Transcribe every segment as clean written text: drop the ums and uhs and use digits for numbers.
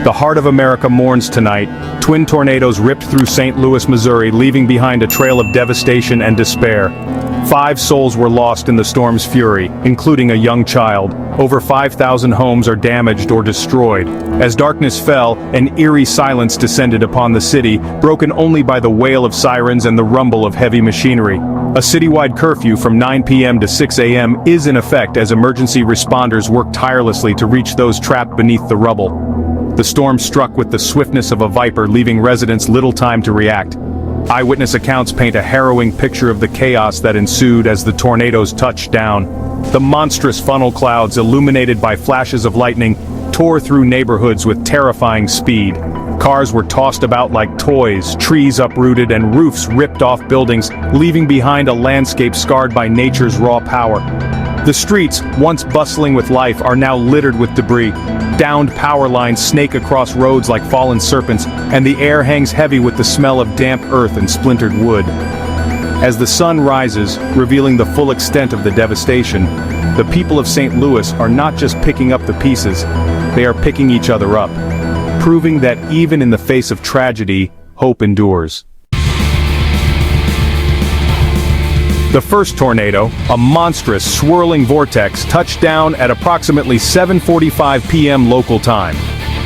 The heart of America mourns tonight. Twin tornadoes ripped through St. Louis, Missouri, leaving behind a trail of devastation and despair. 5 souls were lost in the storm's fury, including a young child. Over 5,000 homes are damaged or destroyed. As darkness fell, an eerie silence descended upon the city, broken only by the wail of sirens and the rumble of heavy machinery. A citywide curfew from 9 p.m. to 6 a.m. is in effect as emergency responders work tirelessly to reach those trapped beneath the rubble. The storm struck with the swiftness of a viper, leaving residents little time to react. Eyewitness accounts paint a harrowing picture of the chaos that ensued as the tornadoes touched down. The monstrous funnel clouds, illuminated by flashes of lightning, tore through neighborhoods with terrifying speed. Cars were tossed about like toys, trees uprooted, and roofs ripped off buildings, leaving behind a landscape scarred by nature's raw power. The streets, once bustling with life, are now littered with debris. Downed power lines snake across roads like fallen serpents, and the air hangs heavy with the smell of damp earth and splintered wood. As the sun rises, revealing the full extent of the devastation, the people of St. Louis are not just picking up the pieces, they are picking each other up, proving that even in the face of tragedy, hope endures. The first tornado, a monstrous, swirling vortex, touched down at approximately 7:45 p.m. local time.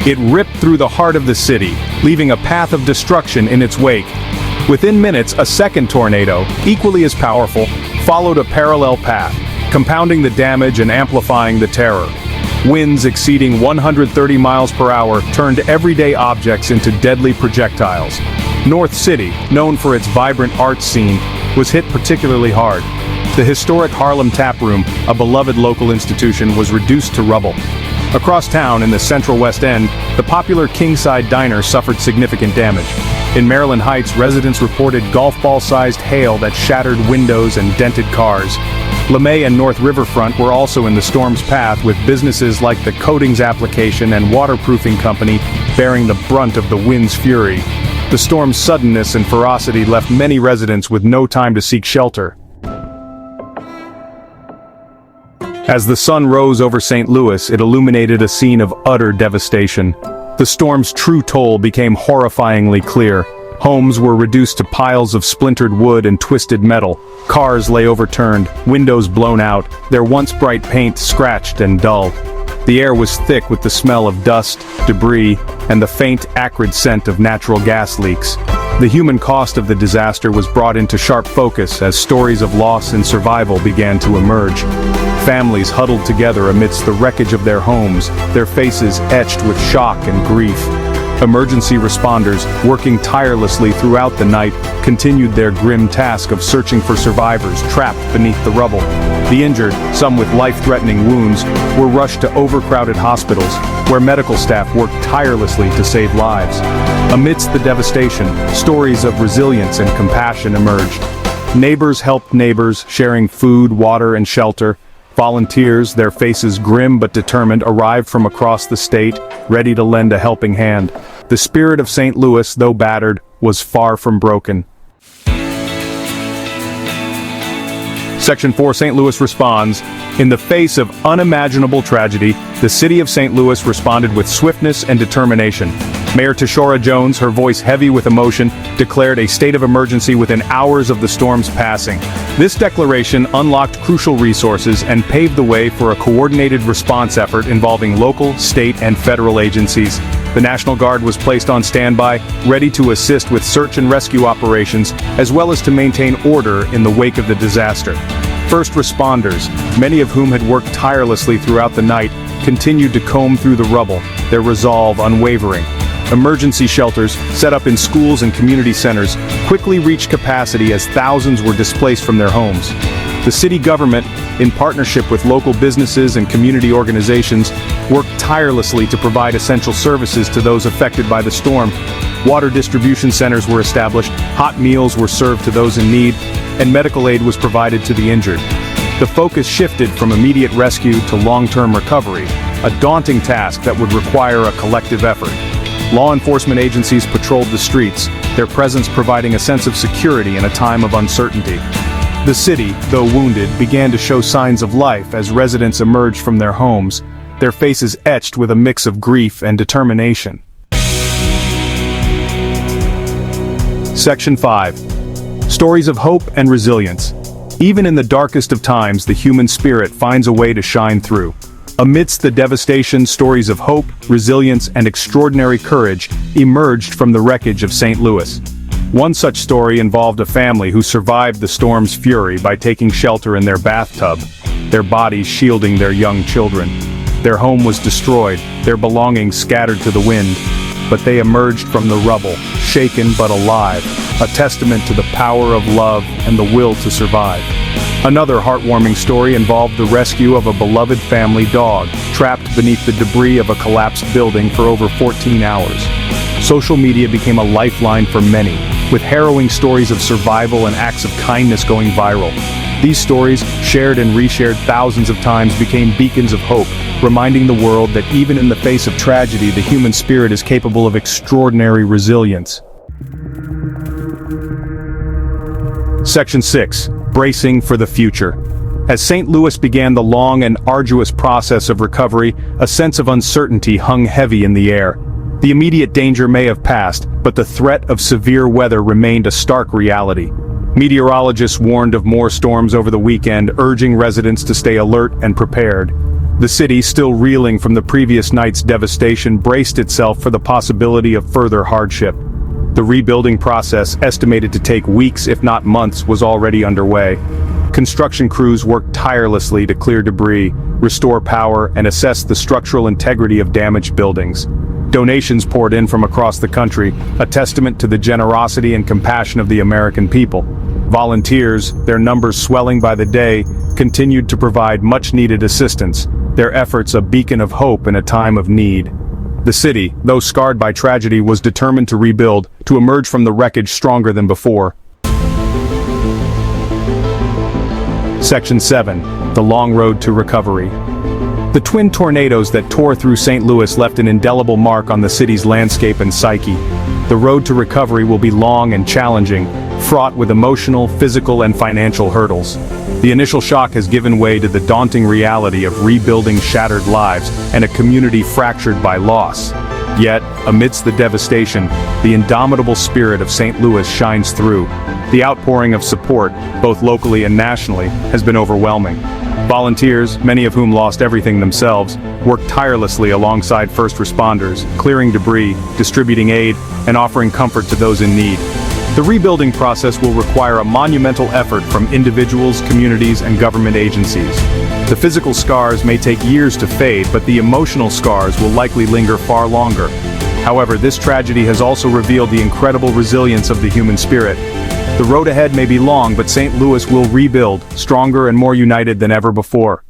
It ripped through the heart of the city, leaving a path of destruction in its wake. Within minutes, a second tornado, equally as powerful, followed a parallel path, compounding the damage and amplifying the terror. Winds exceeding 130 miles per hour turned everyday objects into deadly projectiles. North City, known for its vibrant art scene, was hit particularly hard. The historic Harlem Tap Room, a beloved local institution, was reduced to rubble. Across town in the central West End, the popular Kingside Diner suffered significant damage. In Maryland Heights, residents reported golf ball-sized hail that shattered windows and dented cars. LeMay and North Riverfront were also in the storm's path, with businesses like the coatings application and waterproofing company bearing the brunt of the wind's fury. The storm's suddenness and ferocity left many residents with no time to seek shelter. As the sun rose over St. Louis, it illuminated a scene of utter devastation. The storm's true toll became horrifyingly clear. Homes were reduced to piles of splintered wood and twisted metal. Cars lay overturned, windows blown out, their once bright paint scratched and dull. The air was thick with the smell of dust, debris, and the faint, acrid scent of natural gas leaks. The human cost of the disaster was brought into sharp focus as stories of loss and survival began to emerge. Families huddled together amidst the wreckage of their homes, their faces etched with shock and grief. Emergency responders, working tirelessly throughout the night, continued their grim task of searching for survivors trapped beneath the rubble. The injured, some with life-threatening wounds, were rushed to overcrowded hospitals, where medical staff worked tirelessly to save lives. Amidst the devastation, stories of resilience and compassion emerged. Neighbors helped neighbors, sharing food, water, and shelter. Volunteers, their faces grim but determined, arrived from across the state, ready to lend a helping hand. The spirit of St. Louis, though battered, was far from broken. Section 4, St. Louis responds. In the face of unimaginable tragedy, the city of St. Louis responded with swiftness and determination. Mayor Tashora Jones, her voice heavy with emotion, declared a state of emergency within hours of the storm's passing. This declaration unlocked crucial resources and paved the way for a coordinated response effort involving local, state, and federal agencies. The National Guard was placed on standby, ready to assist with search and rescue operations, as well as to maintain order in the wake of the disaster. First responders, many of whom had worked tirelessly throughout the night, continued to comb through the rubble, their resolve unwavering. Emergency shelters, set up in schools and community centers, quickly reached capacity as thousands were displaced from their homes. The city government, in partnership with local businesses and community organizations, worked tirelessly to provide essential services to those affected by the storm. Water distribution centers were established, hot meals were served to those in need, and medical aid was provided to the injured. The focus shifted from immediate rescue to long-term recovery, a daunting task that would require a collective effort. Law enforcement agencies patrolled the streets, their presence providing a sense of security in a time of uncertainty. The city, though wounded, began to show signs of life as residents emerged from their homes, their faces etched with a mix of grief and determination. Section 5. Stories of hope and resilience. Even in the darkest of times, the human spirit finds a way to shine through. Amidst the devastation, stories of hope, resilience, and extraordinary courage emerged from the wreckage of St. Louis. One such story involved a family who survived the storm's fury by taking shelter in their bathtub, their bodies shielding their young children. Their home was destroyed, their belongings scattered to the wind, but they emerged from the rubble, shaken but alive, a testament to the power of love and the will to survive. Another heartwarming story involved the rescue of a beloved family dog, trapped beneath the debris of a collapsed building for over 14 hours. Social media became a lifeline for many, with harrowing stories of survival and acts of kindness going viral. These stories, shared and reshared thousands of times, became beacons of hope, reminding the world that even in the face of tragedy, the human spirit is capable of extraordinary resilience. Section 6. Bracing for the future. As St. Louis began the long and arduous process of recovery, a sense of uncertainty hung heavy in the air. The immediate danger may have passed, but the threat of severe weather remained a stark reality. Meteorologists warned of more storms over the weekend, urging residents to stay alert and prepared. The city, still reeling from the previous night's devastation, braced itself for the possibility of further hardship. The rebuilding process, estimated to take weeks if not months, was already underway. Construction crews worked tirelessly to clear debris, restore power, and assess the structural integrity of damaged buildings. Donations poured in from across the country, a testament to the generosity and compassion of the American people. Volunteers, their numbers swelling by the day, continued to provide much-needed assistance, their efforts a beacon of hope in a time of need. The city, though scarred by tragedy, was determined to rebuild, to emerge from the wreckage stronger than before. Section 7. The long road to recovery. The twin tornadoes that tore through St. Louis left an indelible mark on the city's landscape and psyche. The road to recovery will be long and challenging, fraught with emotional, physical, and financial hurdles. The initial shock has given way to the daunting reality of rebuilding shattered lives and a community fractured by loss. Yet, amidst the devastation, the indomitable spirit of St. Louis shines through. The outpouring of support, both locally and nationally, has been overwhelming. Volunteers, many of whom lost everything themselves, worked tirelessly alongside first responders, clearing debris, distributing aid, and offering comfort to those in need. The rebuilding process will require a monumental effort from individuals, communities, and government agencies. The physical scars may take years to fade, but the emotional scars will likely linger far longer. However, this tragedy has also revealed the incredible resilience of the human spirit. The road ahead may be long, but St. Louis will rebuild, stronger and more united than ever before.